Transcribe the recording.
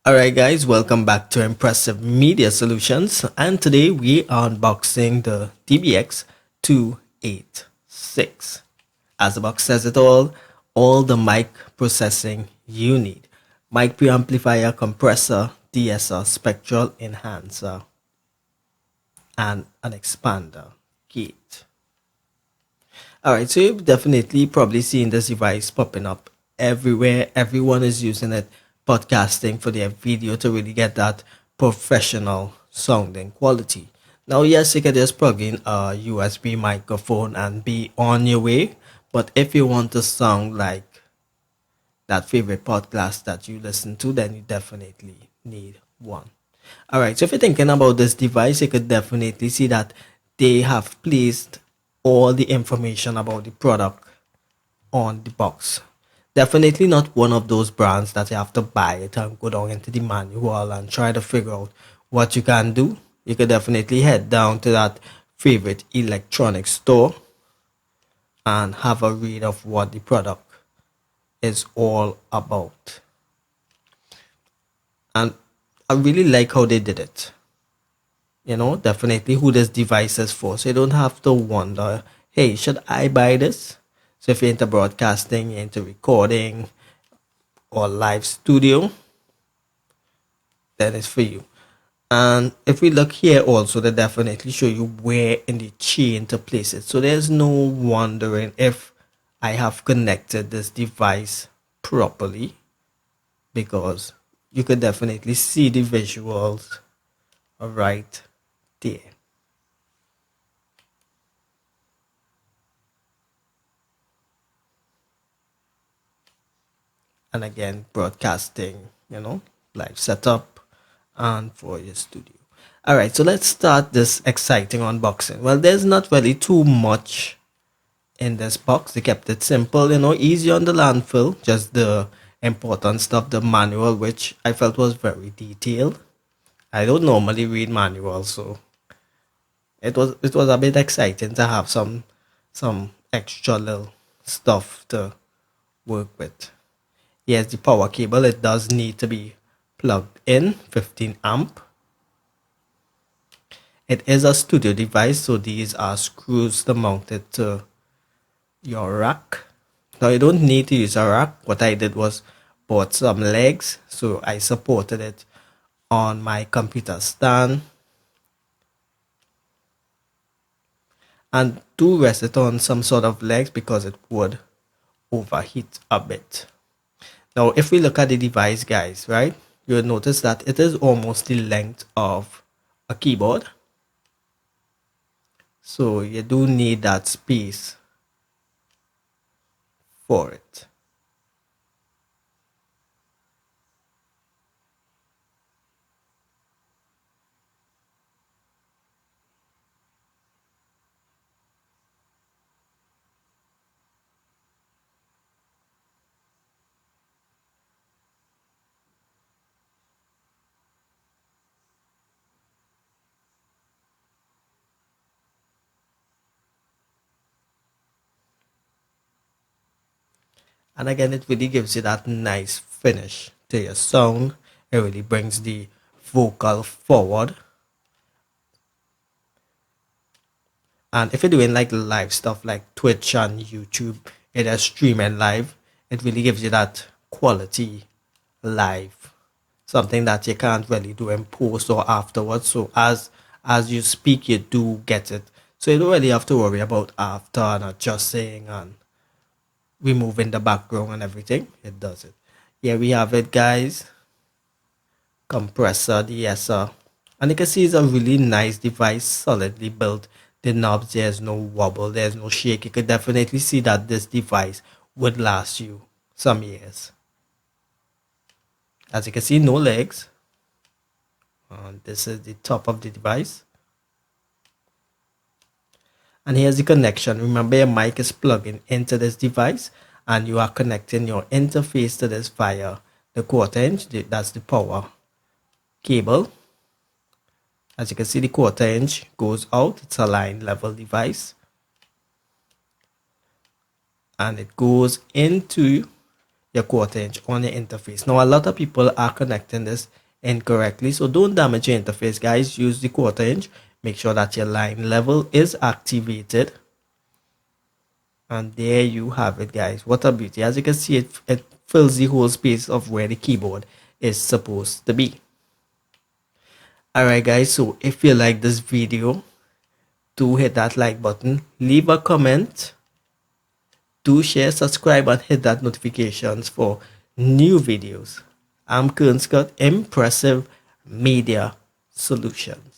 Alright guys, welcome back to Impressive Media Solutions, and today we are unboxing the DBX 286. As the box says it all the mic processing you need. Mic preamplifier, compressor, DSR, spectral enhancer, and an expander gate. Alright, so you've definitely probably seen this device popping up everywhere. Everyone is using it, podcasting for their video to really get that professional sounding quality. Now, yes, you can just plug in a USB microphone and be on your way. But if you want to sound like that favorite podcast that you listen to, then you definitely need one. Alright, so if you're thinking about this device, you could definitely see that they have placed all the information about the product on the box. Definitely not one of those brands that you have to buy it and go down into the manual and try to figure out what you can do. You could definitely head down to that favorite electronics store and have a read of what the product is all about. And I really like how they did it. You know, definitely who this device is for. So you don't have to wonder, hey, should I buy this? So if you're into broadcasting, you're into recording or live studio, then it's for you. And if we look here also, they definitely show you where in the chain to place it. So there's no wondering if I have connected this device properly, because you could definitely see the visuals right there. And again, broadcasting, live setup and for your studio. All right, so let's start this exciting unboxing. Well, there's not really too much in this box. They kept it simple, easy on the landfill, just the important stuff, the manual, which I felt was very detailed. I don't normally read manuals, so it was a bit exciting to have some extra little stuff to work with. Here's the power cable. It does need to be plugged in, 15 amp. It is a studio device, so these are screws to mount it to your rack. Now you don't need to use a rack. What I did was bought some legs, so I supported it on my computer stand and do rest it on some sort of legs because it would overheat a bit. Now, if we look at the device, guys, right, you'll notice that it is almost the length of a keyboard. So you do need that space for it. And again, it really gives you that nice finish to your sound. It really brings the vocal forward. And if you're doing like live stuff like Twitch and YouTube, it is streaming live. It really gives you that quality live, something that you can't really do in post or afterwards. So as you speak, you do get it. So you don't really have to worry about after and adjusting and removing the background and everything. It does it. Here we have it, guys. Compressor, DSR, and you can see it's a really nice device, solidly built. The knobs, there's no wobble, there's no shake. You could definitely see that this device would last you some years. As you can see, no legs. And this is the top of the device. And here's the connection. Remember, your mic is plugging into this device and you are connecting your interface to this via the 1/4 inch. That's the power cable. As you can see, the 1/4 inch goes out. It's a line level device. And it goes into your 1/4 inch on your interface. Now a lot of people are connecting this incorrectly, so don't damage your interface, guys. Use the 1/4 inch. Make sure that your line level is activated, and there you have it, guys. What a beauty. As you can see, it fills the whole space of where the keyboard is supposed to be. Alright guys, so if you like this video, do hit that like button, leave a comment, do share, subscribe, and hit that notifications for new videos. I'm Kern Scott, Impressive Media Solutions.